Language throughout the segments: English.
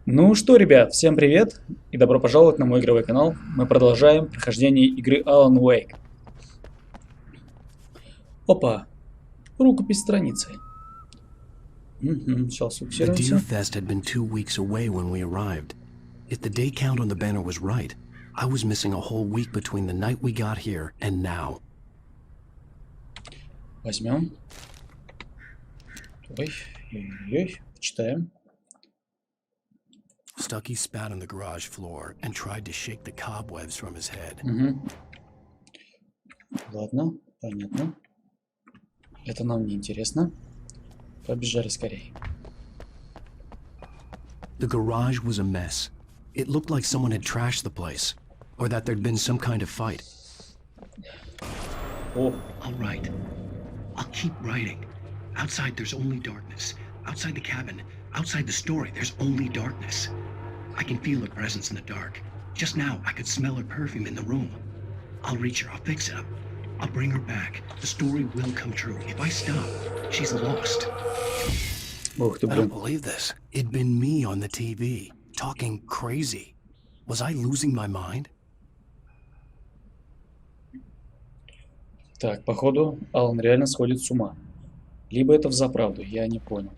Ну что, ребят, всем привет и добро пожаловать на мой игровой канал. Мы продолжаем прохождение игры Alan Wake. Опа, рукопись страницы. Сейчас The Deer фокусируемся. Fest had been 2 weeks away when we arrived. If the day count on the banner was right, I was missing a whole week between the night we got here and now. Возьмем. Ой, читаем. Stucky spat on the garage floor and tried to shake the cobwebs from his head. Ладно, понятно. Это нам не интересно. Побежали скорее. The garage was a mess. It looked like someone had trashed the place, or that there'd been some kind of fight. О, All right. I'll keep writing. Outside, there's only darkness. Outside the cabin, outside the story, there's only darkness. I can feel her presence in the dark. Just now, I could smell her perfume in the room. I'll reach her. I'll fix it up. I'll bring her back. The story will come true. If I stop, she's lost. ух ты, I don't блин. believe this. It'd been me on the TV, talking crazy. Was I losing my mind? Так, походу, Алан реально сходит с ума. Либо это взаправду, я не понял.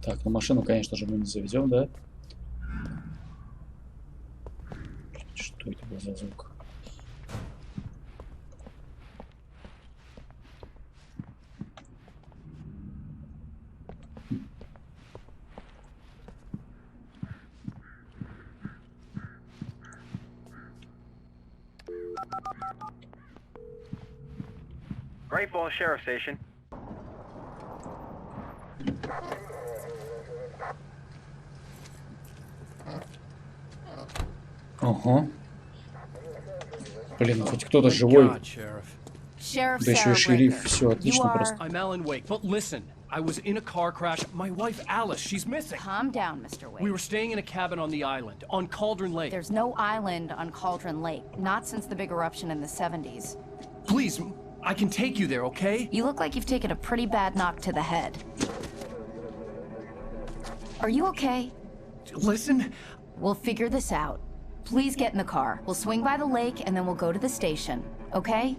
Так, ну машину, конечно же, мы не завезем, да? Что это был за звук? Great Falls Sheriff Station. Ага. Блин, хоть кто-то живой. Sheriff Да еще и Sarah шериф. Breaker. Все отлично You are- просто. I'm Alan Wake, but listen, I was in a car crash. My wife Alice, she's missing. Calm down, Mr. Wake. We were staying in a cabin on the island, on Cauldron Lake. There's no island on Cauldron Lake, not since the big eruption in the 70s. Please, I can take you there, okay? You look like you've taken a pretty bad knock to the head. Are you okay? Listen, We'll figure this out. Please get in the car. We'll swing by the lake and then we'll go to the station, okay?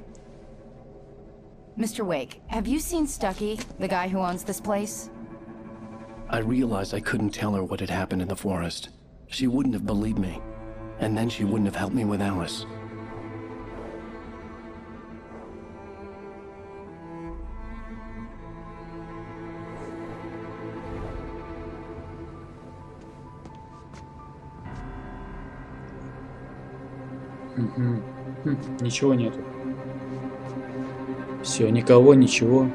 Mr. Wake, have you seen Stucky, the guy who owns this place? I realized I couldn't tell her what had happened in the forest. She wouldn't have believed me. And then she wouldn't have helped me with Alice. Ничего нету. Все, никого, ничего.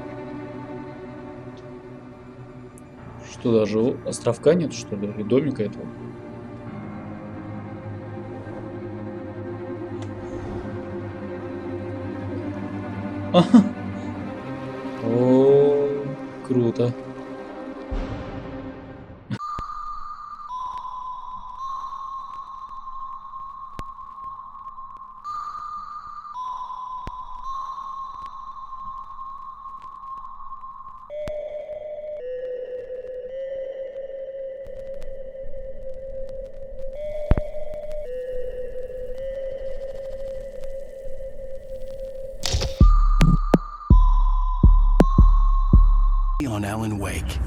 Что, даже островка нет, что ли? Или домика этого? Ага. О, круто. On Alan Wake.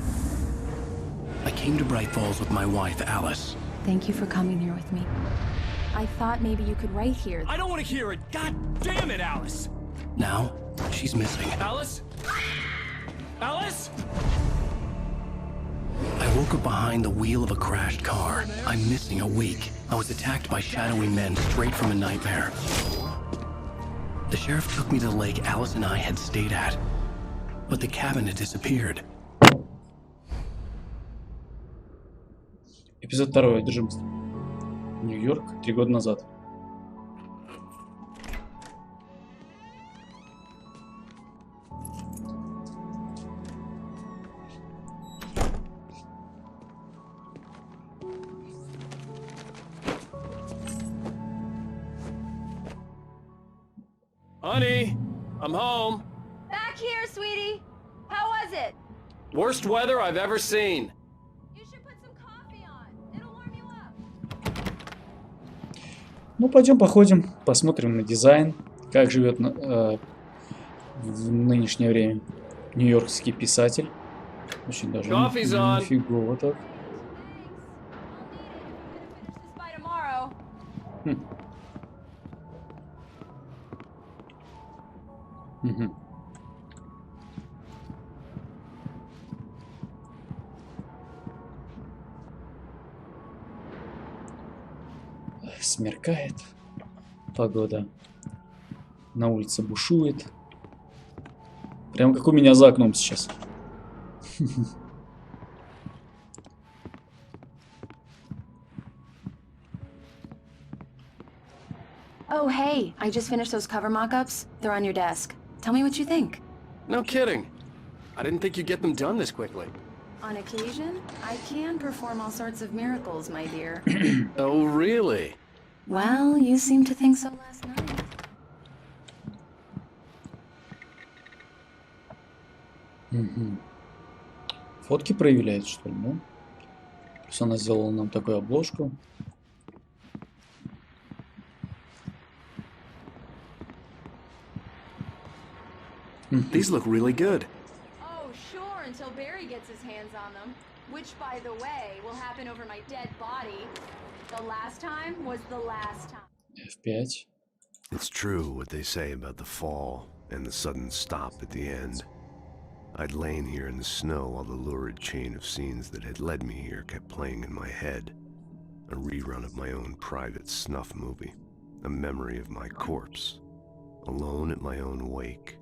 I came to Bright Falls with my wife, Alice. Thank you for coming here with me. I thought maybe you could write here. I don't want to hear it. God damn it, Alice. Now, she's missing. Alice? Alice? I woke up behind the wheel of a crashed car. I'm missing a week. I was attacked by shadowy men straight from a nightmare. The sheriff took me to the lake Alice and I had stayed at. But the cabin had disappeared. Эпизод 2. Держи быстро. Нью-Йорк, 3 года назад. Honey, I'm home. Back here, sweetie. How was it? Worst weather I've ever seen. You should put some coffee on. It'll warm you up. Ну, пойдем походим, посмотрим на дизайн, как живет в нынешнее время нью-йоркский писатель. Очень даже Coffee's on. нифигово так. Мгм. Смеркает погода. На улице бушует. Прям как у меня за окном сейчас. Oh, hey, I just finished those cover mock-ups. They're on your desk. Tell me what you think. No kidding. I didn't think you'd get them done this quickly. On occasion, I can perform all sorts of miracles, my dear. Oh, really? Well, you seemed to think so last night. Мгм. Фотки проявляет, что ли, да? То есть она сделала нам такую обложку. These look really good. Oh, sure, until Barry gets his hands on them. Which, by the way, will happen over my dead body. The last time was the last time. F5. It's true what they say about the fall and the sudden stop at the end. I'd lain here in the snow while the lurid chain of scenes that had led me here kept playing in my head. A rerun of my own private snuff movie. A memory of my corpse. Alone at my own wake.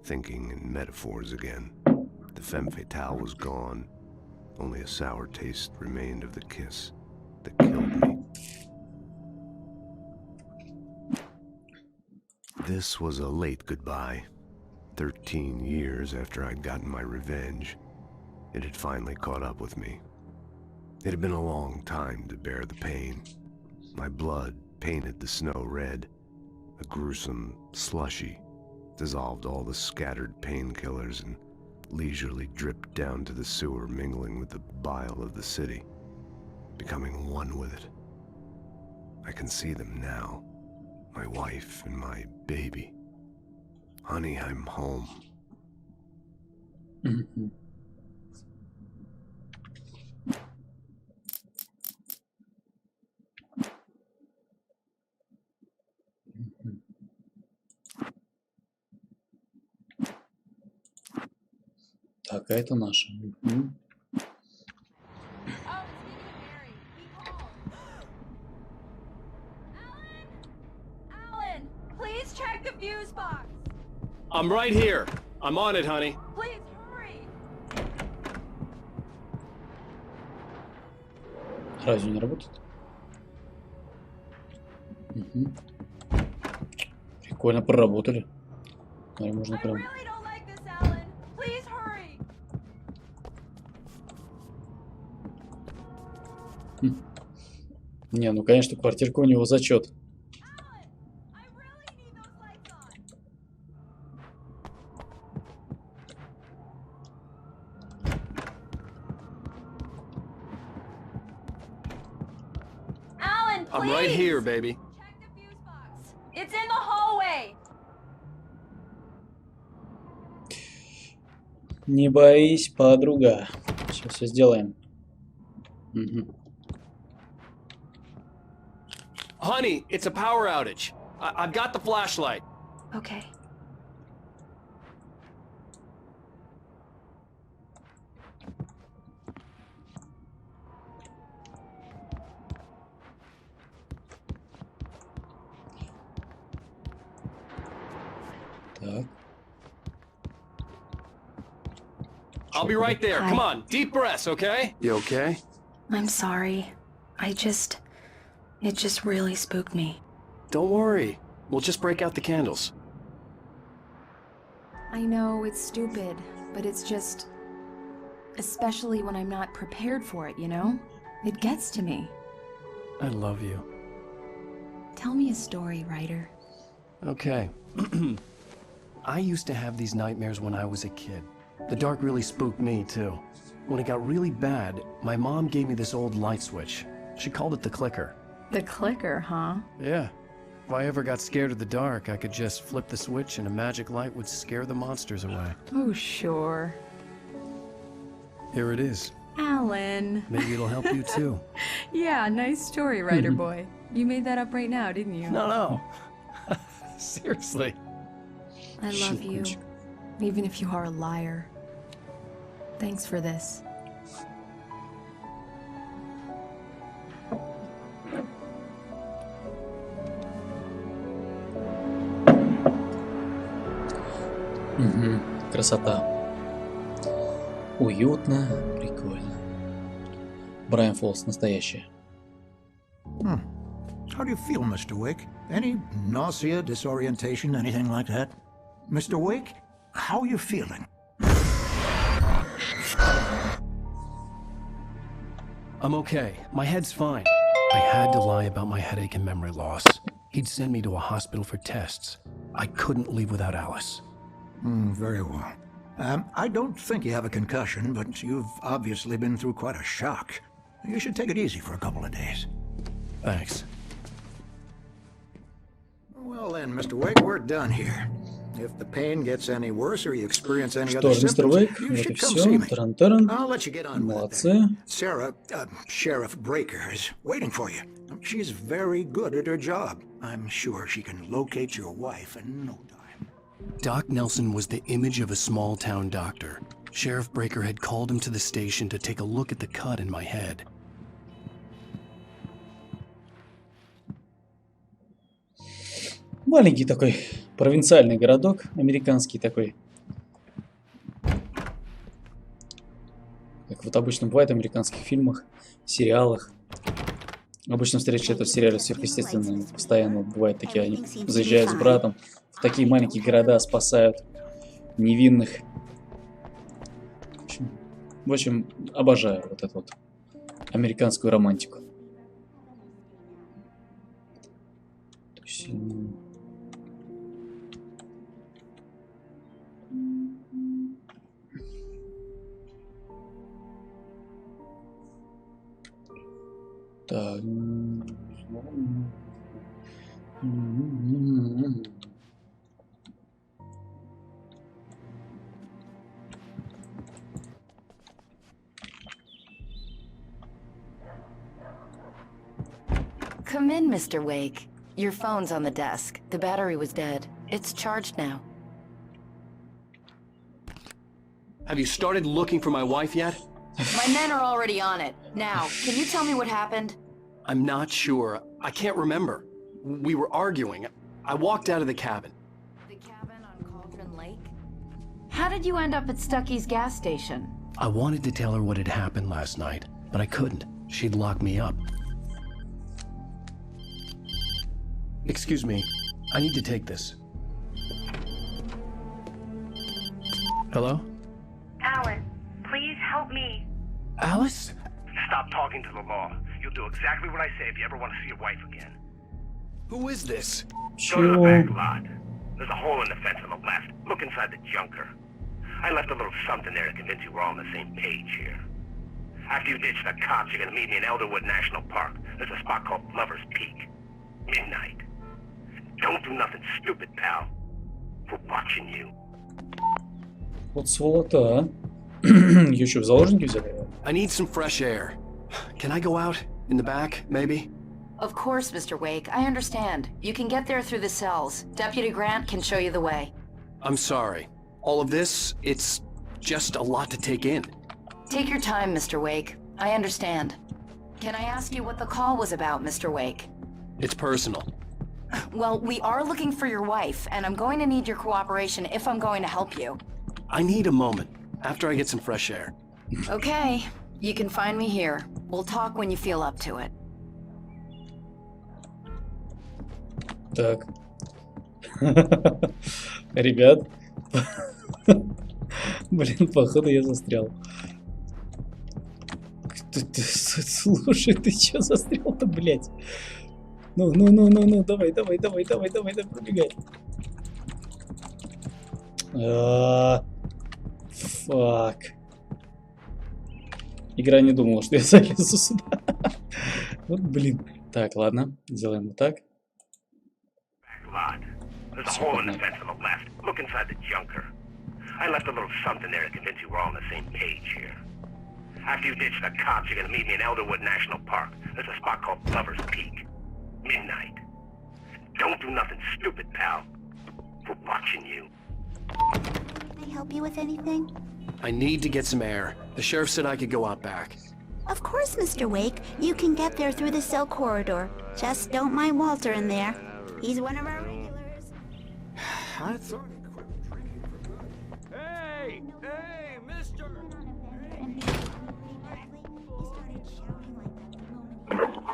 Thinking in metaphors again. The femme fatale was gone. Only a sour taste remained of the kiss that killed me. This was a late goodbye. 13 years after I'd gotten my revenge, it had finally caught up with me. It had been a long time to bear the pain. My blood painted the snow red. A gruesome slushy dissolved all the scattered painkillers and leisurely dripped down to the sewer, mingling with the bile of the city, becoming one with it. I can see them now, my wife and my baby. Honey, I'm home. Мгм. Так, а это наша. Мгм. Oh, speaking of Barry, he called. Alan, please check the fuse box. I'm right here. I'm on it, honey. Please hurry. Разве не работает? Мгм. Прикольно проработали. Смотри, можно I прям... really don't like this, Alan. Please hurry. Не, ну конечно, квартирка у него зачет. Alan, I really need those lights on. Alan, please. I'm right here, baby. Check the fuse box. It's in the hallway. Не боись, подруга. Сейчас все сделаем. Мгм. Honey, it's a power outage. I've got the flashlight. Okay. Так. I'll be right there. Hi. Come on, deep breaths, okay? You okay? I'm sorry. It just really spooked me. Don't worry. We'll just break out the candles. I know it's stupid, but it's just... Especially when I'm not prepared for it, you know? It gets to me. I love you. Tell me a story, writer. Okay. I used to have these nightmares when I was a kid. The dark really spooked me, too. When it got really bad, my mom gave me this old light switch. She called it the clicker. The clicker, huh? Yeah. If I ever got scared of the dark, I could just flip the switch and a magic light would scare the monsters away. Oh, sure. Here it is. Alan. Maybe it'll help you, too. Yeah, nice story, writer boy. You made that up right now, didn't you? No. Seriously. I love you, even if you are a liar. Thanks for this. Красота. Уютно, прикольно. Брайан Фолс, настоящая. How do you feel, Mr. Wake? Any nausea, disorientation, anything like that? Mr. Wake, how are you feeling? I'm okay. My head's fine. I had to lie about my headache and memory loss. He'd send me to a hospital for tests. I couldn't leave without Alice. Very well. I don't think you have a concussion, but you've obviously been through quite a shock. You should take it easy for a couple of days. Thanks. Well then, Mr. Wake, we're done here. If the pain gets any worse or you experience any Что other ж, мистер symptoms, Уэйк, you вот и should come все. see me. Таран-таран. I'll let you get on with it. Молодцы. Sarah, Sheriff Breaker is waiting for you. She's very good at her job. I'm sure she can locate your wife in no time. Doc Nelson was the image of a small-town doctor. Sheriff Breaker had called him to the station to take a look at the cut in my head. Маленький такой провинциальный городок, американский такой. Как вот обычно бывает в американских фильмах, сериалах. Обычно встреча это в сериале сверхъестественное. Постоянно бывает такие, они заезжают с братом в такие маленькие города, спасают невинных. В общем, обожаю вот эту вот американскую романтику. Так. Come in, Mr. Wake. Your phone's on the desk. The battery was dead. It's charged now. Have you started looking for my wife yet? My men are already on it. Now, can you tell me what happened? I'm not sure. I can't remember. We were arguing. I walked out of the cabin. The cabin on Cauldron Lake? How did you end up at Stucky's gas station? I wanted to tell her what had happened last night, but I couldn't. She'd lock me up. Excuse me. I need to take this. Hello? Alan, please help me. Alice? Stop talking to the law. You'll do exactly what I say if you ever want to see your wife again. Who is this? Go to the back lot. There's a hole in the fence on the left. Look inside the junker. I left a little something there to convince you we're all on the same page here. After you ditch the cops, you're gonna meet me in Elderwood National Park. There's a spot called Lover's Peak. Midnight. Don't do nothing stupid, pal. We're watching you. Вот сволота, а. Ее что, в заложники взяли? I need some fresh air. Can I go out? In the back, maybe? Of course, Mr. Wake. I understand. You can get there through the cells. Deputy Grant can show you the way. I'm sorry. All of this, it's just a lot to take in. Take your time, Mr. Wake. I understand. Can I ask you what the call was about, Mr. Wake? It's personal. Well, we are looking for your wife, and I'm going to need your cooperation if I'm going to help you. I need a moment, after I get some fresh air. Okay. You can find me here. We'll talk when you feel up to it. Так. Ребят. Блин, походу я застрял. Слушай, ты чё застрял-то, блядь? Ну, давай, пробегай. Фак. Игра не думала, что я залезу сюда. Вот блин. Так, ладно, сделаем вот так. There's a hole in the fence on the left. Look inside the junker. I left a little something there to convince you we're all on the same page here. After you ditch the cops, you're gonna meet me in Elderwood National Park. There's a spot called Lover's Peak. Midnight. Don't do nothing stupid, pal. We're watching you. Can I help you with anything? I need to get some air. The sheriff said I could go out back. Of course, Mr. Wake. You can get there through the cell corridor. Just don't mind Walter in there. He's one of our regulars. I thought he quit drinking for good. Hey, mister!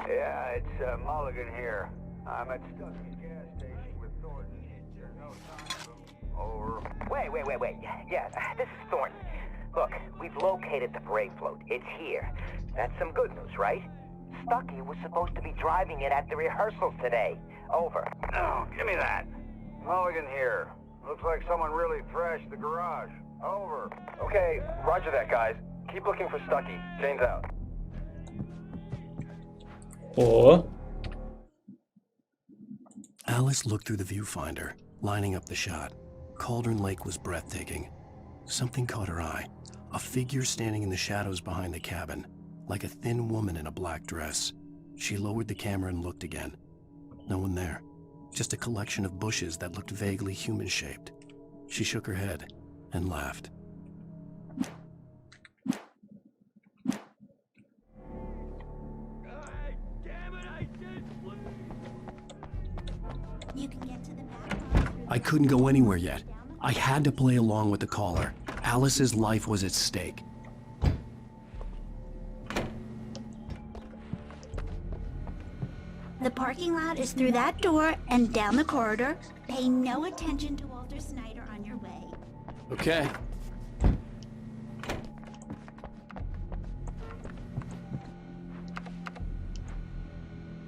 Yeah, it's Mulligan here. I'm at Stuckey's gas station with Thornton. There's no sign of him. Over. Wait. Yeah, this is Thornton. Look, we've located the parade float. It's here. That's some good news, right? Stuckey was supposed to be driving it at the rehearsals today. Over. Oh, give me that. Mulligan here. Looks like someone really thrashed the garage. Over. Okay, roger that, guys. Keep looking for Stuckey. Jane's out. О, Alice looked through the viewfinder, lining up the shot. Cauldron Lake was breathtaking. Something caught her eye. A figure standing in the shadows behind the cabin, like a thin woman in a black dress. She lowered the camera and looked again. No one there. Just a collection of bushes that looked vaguely human-shaped. She shook her head and laughed. You can get to the back. I couldn't go anywhere yet. I had to play along with the caller. Alice's life was at stake. The parking lot is through that door and down the corridor. Pay no attention to Walter Snyder on your way. Okay.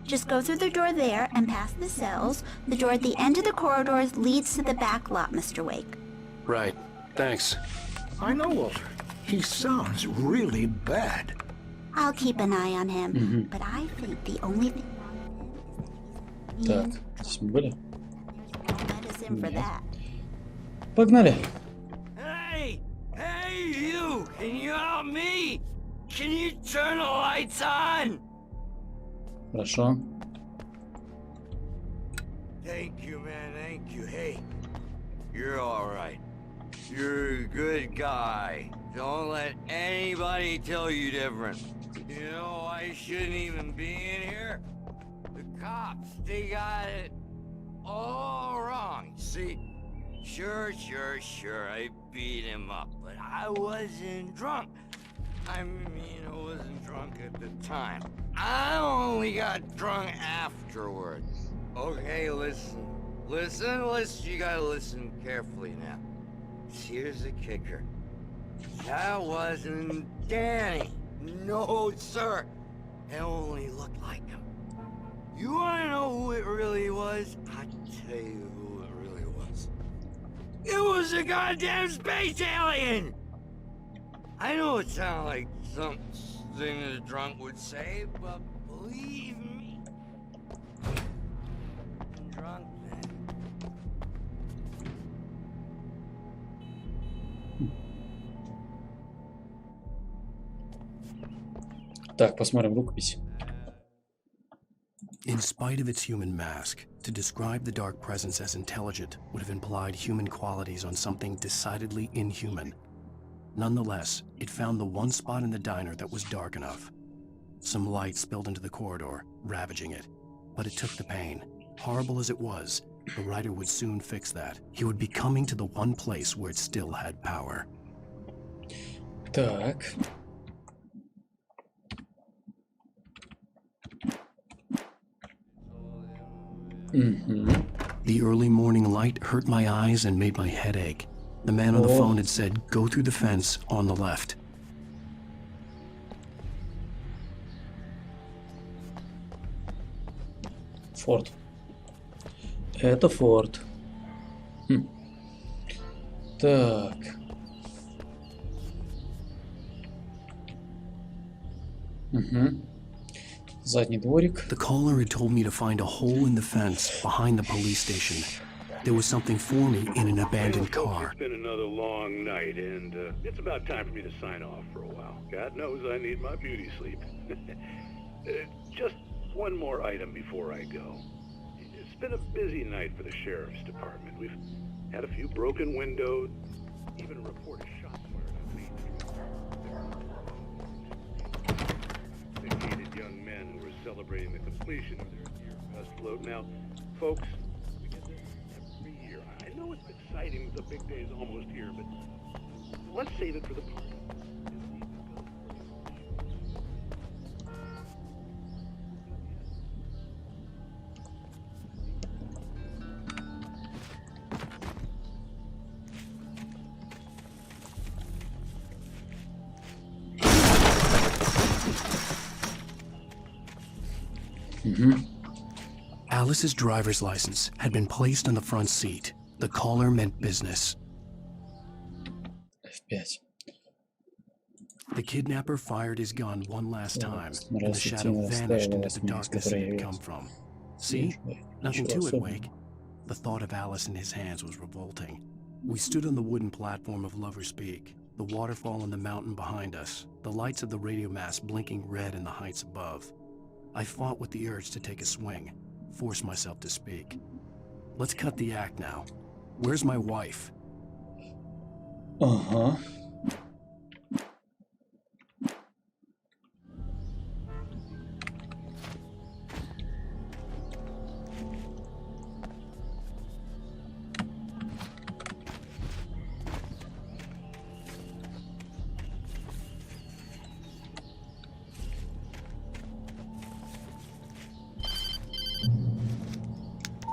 Just go through the door there and past the cells. The door at the end of the corridors leads to the back lot, Mr. Wake. Right. Thanks. I know Walter. He sounds really bad. I'll keep an eye on him, but I think the only thing wrong with him is that так, здесь мы были. there's no medicine for that. Погнали. Hey, you! Can you help me? Can you turn the lights on? Хорошо. Thank you, man, thank you. Hey, you're all right. You're a good guy. Don't let anybody tell you different. You know, I shouldn't even be in here. The cops, they got it all wrong. See, sure, I beat him up, but I wasn't drunk. I mean, I wasn't drunk at the time. I only got drunk afterwards. Okay, listen. You gotta listen carefully now. Here's the kicker. That wasn't Danny. No, sir. It only looked like him. You wanna know who it really was? I'll tell you who it really was. It was a goddamn space alien! I know it sounds like something a drunk would say, but believe me, I'm drunk then. Так, посмотрим рукопись. In spite of its human mask, to describe the dark presence as intelligent would have implied human qualities on something decidedly inhuman. Nonetheless, it found the one spot in the diner that was dark enough. Some light spilled into the corridor, ravaging it. But it took the pain. Horrible as it was, the writer would soon fix that. He would be coming to the one place where it still had power. Так. The early morning light hurt my eyes and made my head ache. The man on the phone had said, go through the fence on the left. Форт. Это форт. Так. Угу. Задний дворик. The caller had told me to find a hole in the fence behind the police station. There was something for me in an abandoned car. It's been another long night, and it's about time for me to sign off for a while. God knows I need my beauty sleep. Just one more item before I go. It's been a busy night for the sheriff's department. We've had a few broken windows, even a report of shots fired on me. Dedicated young men who are celebrating the completion of their year-best float. Now, folks, we get this every year. I know it's exciting, the big day's almost here, but let's save it for the party. Alice's driver's license had been placed on the front seat. The caller meant business. F5. The kidnapper fired his gun one last time, and the shadow vanished into the darkness it had come from. See? Nothing to it, Wake. The thought of Alice in his hands was revolting. We stood on the wooden platform of Lover's Peak, the waterfall and the mountain behind us, the lights of the radio mast blinking red in the heights above. I fought with the urge to take a swing, force myself to speak. Let's cut the act now. Where's my wife? Ага.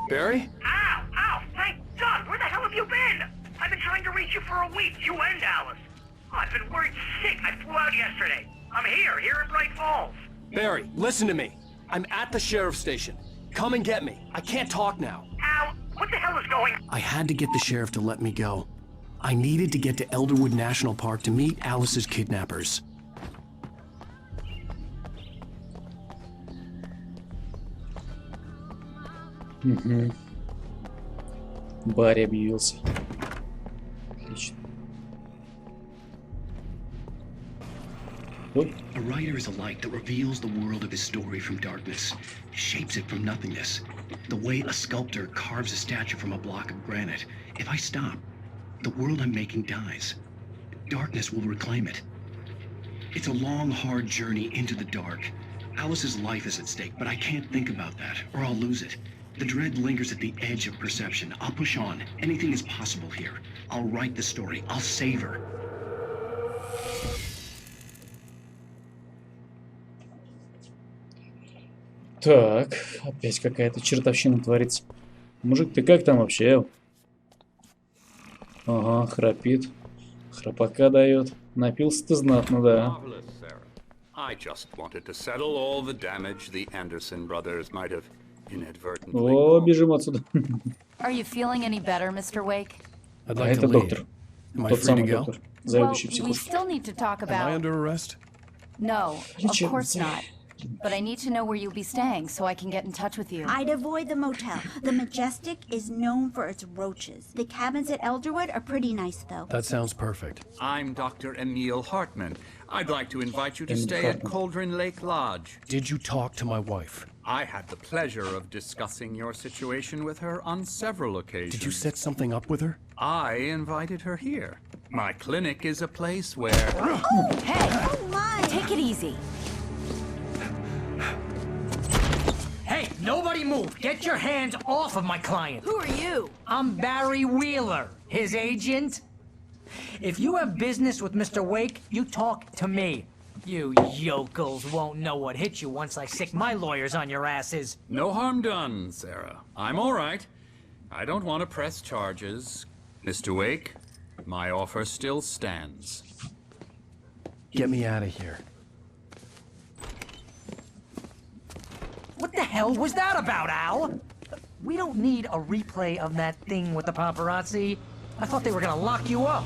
Barry? Ow! Ow! Thank God! Where the hell have you been? I've been trying to reach you for a week, you and Alice. Oh, I've been worried sick. I flew out yesterday. I'm here in Bright Falls. Barry, listen to me. I'm at the sheriff's station. Come and get me. I can't talk now. Al, what the hell is going on? I had to get the sheriff to let me go. I needed to get to Elderwood National Park to meet Alice's kidnappers. Угу. Барри объявился. Отлично. Ой. A writer is a light that reveals the world of his story from darkness, shapes it from nothingness. The way a sculptor carves a statue from a block of granite. If I stop, the world I'm making dies. Darkness will reclaim it. It's a long, hard journey into the dark. Alice's life is at stake, but I can't think about that, or I'll lose it. The dread lingers at the edge of perception. I'll push on. Anything is possible here. I'll write the story. I'll save her. Так, опять какая-то чертовщина творится. Мужик, ты как там вообще? Ага, храпит. Храпака дает. Напился ты знатно, да. I just wanted to settle all the damage the Anderson brothers might have inadvertently. О, бежим отсюда. Are you feeling any better, Mr. Wake? I'd А like to это leave. доктор. Am I Тот free to самый go? доктор, Well, заведующий we психушкой. still need to talk Am I about... under arrest? No, of course not. But I need to know where you'll be staying so I can get in touch with you. I'd avoid the motel. The Majestic is known for its roaches. The cabins at Elderwood are pretty nice, though. That sounds perfect. I'm Dr. Emil Hartman. I'd like to invite you to stay at Cauldron Lake Lodge. Did you talk to my wife? I had the pleasure of discussing your situation with her on several occasions. Did you set something up with her? I invited her here. My clinic is a place where... Hey! Oh, my! Take it easy. Hey, nobody move! Get your hands off of my client! Who are you? I'm Barry Wheeler, his agent. If you have business with Mr. Wake, you talk to me. You yokels won't know what hit you once I sick my lawyers on your asses. No harm done, Sarah. I'm all right. I don't want to press charges. Mr. Wake, my offer still stands. Get me out of here. What the hell was that about, Al? We don't need a replay of that thing with the paparazzi. I thought they were gonna lock you up.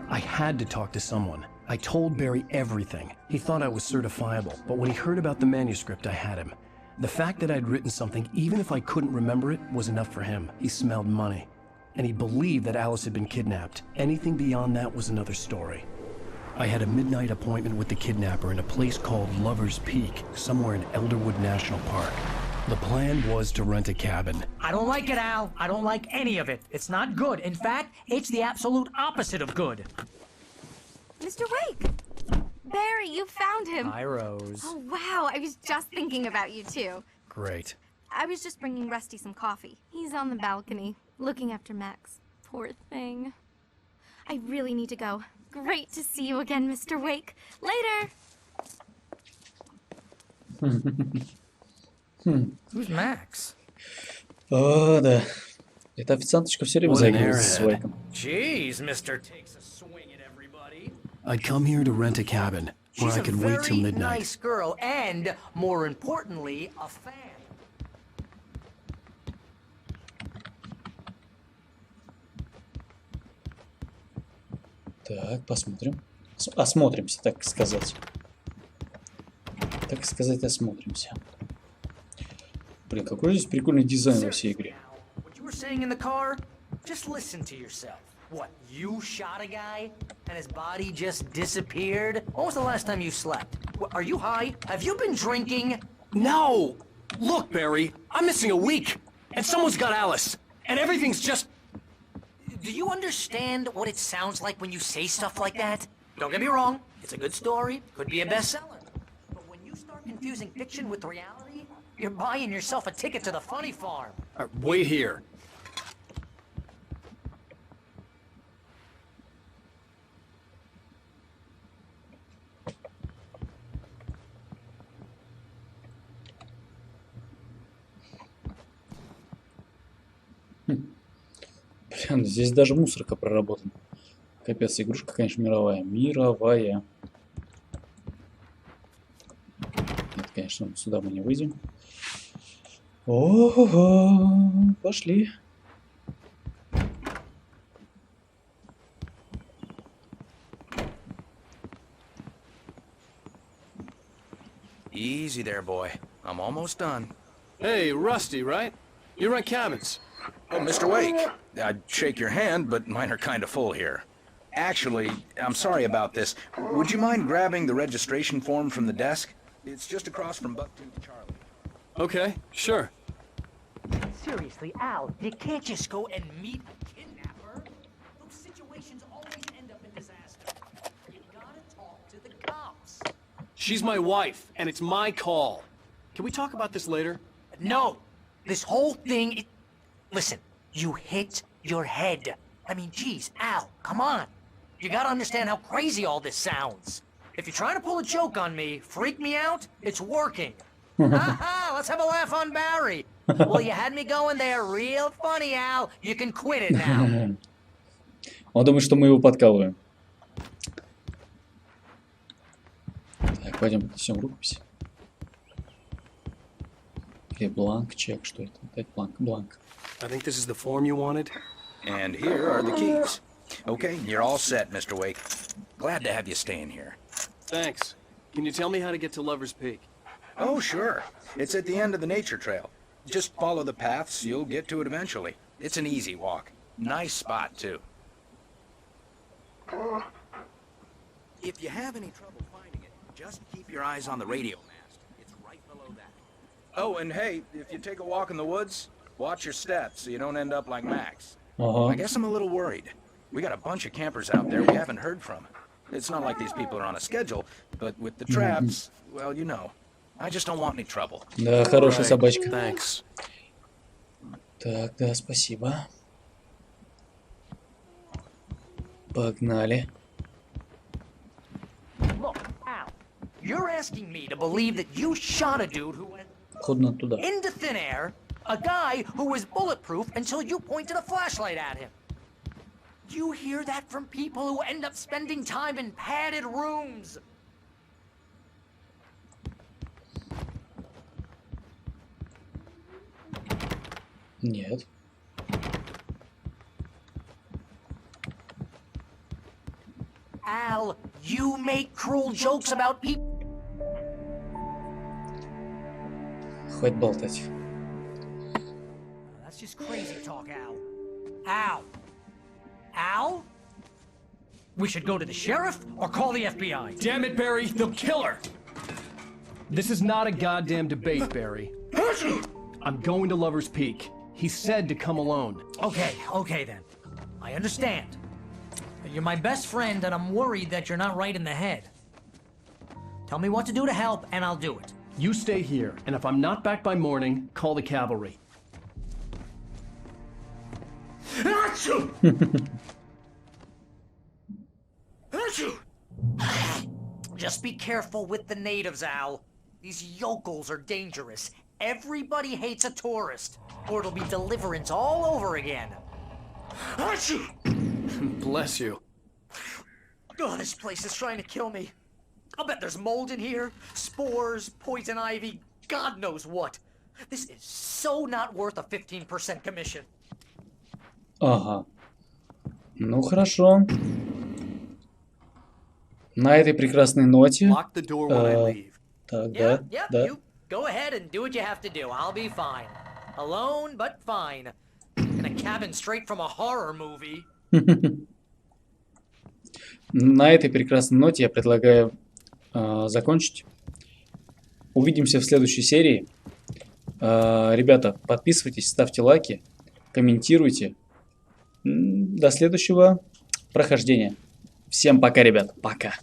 I had to talk to someone. I told Barry everything. He thought I was certifiable, but when he heard about the manuscript, I had him. The fact that I'd written something, even if I couldn't remember it, was enough for him. He smelled money. And he believed that Alice had been kidnapped. Anything beyond that was another story. I had a midnight appointment with the kidnapper in a place called Lover's Peak, somewhere in Elderwood National Park. The plan was to rent a cabin. I don't like it, Al. I don't like any of it. It's not good. In fact, it's the absolute opposite of good. Mr. Wake! Barry, you found him. Hi, Rose. Oh, wow. I was just thinking about you, too. Great. I was just bringing Rusty some coffee. He's on the balcony, looking after Max. Poor thing. I really need to go. Great to see you again, Mr. Wake. Later! Who's Max? О, да. Эта официанточка все время заигрывается с Уэйком. Jeez, Mr. Takes a swing at everybody. I'd come here to rent a cabin, where I could wait till midnight. She's a very nice girl, and, more importantly, a fan. Так, посмотрим. Осмотримся, так сказать. Так сказать, осмотримся. Блин, какой здесь прикольный дизайн во всей игре. What you were saying in the car? Just listen to yourself. What, you shot a guy and his body just disappeared? When was the last time you slept? Are you high? Have you been drinking? No! Look, Barry, I'm missing a week, and someone's got Alice, and everything's just... Do you understand what it sounds like when you say stuff like that? Don't get me wrong, it's a good story, could be a bestseller. But when you start confusing fiction with reality, you're buying yourself a ticket to the funny farm. Wait here. Блин, здесь даже мусорка проработана. Капец, игрушка, конечно, мировая. Мировая. Нет, конечно, сюда мы не выйдем. Ого, пошли. Easy there, boy. I'm almost done. Hey, Rusty, right? You rent cabins. Oh, Mr. Wake, I'd shake your hand, but mine are kind of full here. Actually, I'm sorry about this. Would you mind grabbing the registration form from the desk? It's just across from Bucktooth Charlie. Okay, sure. Seriously, Al, you can't just go and meet a kidnapper. Those situations always end up in disaster. You gotta talk to the cops. She's my wife, and it's my call. Can we talk about this later? No! This whole thing... Listen, you hit your head. I mean, geez, Al, come on. You gotta understand how crazy all this sounds. If you're trying to pull a joke on me, freak me out, it's working. Haha, let's have a laugh on Barry. Well, you had me going there real funny, Al. You can quit it now. Он думает, что мы его подкалываем. Так, пойдем поднесем рукопись. Или бланк, чек, что это? Опять бланк, бланк. I think this is the form you wanted. And here are the keys. Okay, you're all set, Mr. Wake. Glad to have you staying here. Thanks. Can you tell me how to get to Lover's Peak? Oh, sure. It's at the end of the nature trail. Just follow the paths, you'll get to it eventually. It's an easy walk. Nice spot, too. If you have any trouble finding it, just keep your eyes on the radio mast. It's right below that. Oh, and hey, if you take a walk in the woods, watch your steps so you don't end up like Max. I guess I'm a little worried. We got a bunch of campers out there we haven't heard from. It's not like these people are on a schedule, but with the traps, well, you know. I just don't want any trouble. Да, хорошая собачка. Thanks. Так, да, спасибо. Погнали. Look, Al, you're asking me to believe that you shot a dude who went Ходно туда. into thin air, a guy who was bulletproof until you pointed a flashlight at him. You hear that from people who end up spending time in padded rooms. Нет. Al, you make cruel jokes about people. Хватит болтать. That's just crazy talk, Al. Al? Al? We should go to the sheriff or call the FBI. Damn it, Barry, they'll kill her! This is not a goddamn debate, Barry. I'm going to Lover's Peak. He said to come alone. Okay then. I understand. You're my best friend and I'm worried that you're not right in the head. Tell me what to do to help and I'll do it. You stay here, and if I'm not back by morning, call the cavalry. Just be careful with the natives, Al. These yokels are dangerous. Everybody hates a tourist, or it'll be deliverance all over again. Bless you. God, this place is trying to kill me. I'll bet there's mold in here, spores, poison ivy, God knows what. This is so not worth a 15% commission. Ага. Ну хорошо. На этой прекрасной ноте. Так, да, да. You go ahead and do what you have to do. I'll be fine. Alone, but fine. In a cabin straight from a horror movie. На этой прекрасной ноте я предлагаю закончить. Увидимся в следующей серии. Ребята, подписывайтесь, ставьте лайки, комментируйте. До следующего прохождения. Всем пока, ребят. Пока.